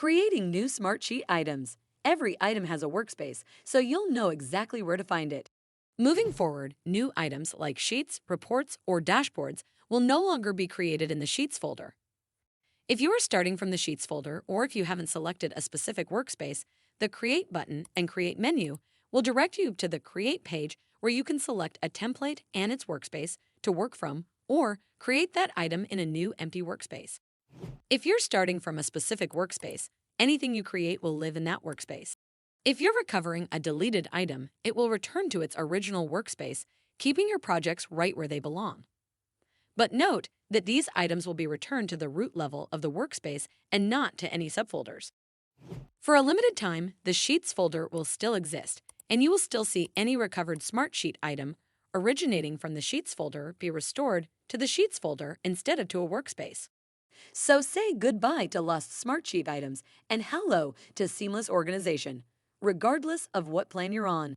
Creating new Smartsheet items. Every item has a workspace, so you'll know exactly where to find it. Moving forward, new items like sheets, reports, or dashboards will no longer be created in the Sheets folder. If you are starting from the Sheets folder, or if you haven't selected a specific workspace, the Create button and Create menu will direct you to the Create page where you can select a template and its workspace to work from, or create that item in a new empty workspace. If you're starting from a specific workspace, anything you create will live in that workspace. If you're recovering a deleted item, it will return to its original workspace, keeping your projects right where they belong. But note that these items will be returned to the root level of the workspace and not to any subfolders. For a limited time, the Sheets folder will still exist, and you will still see any recovered Smartsheet item originating from the Sheets folder be restored to the Sheets folder instead of to a workspace. So say goodbye to lost Smartsheet items and hello to seamless organization, regardless of what plan you're on.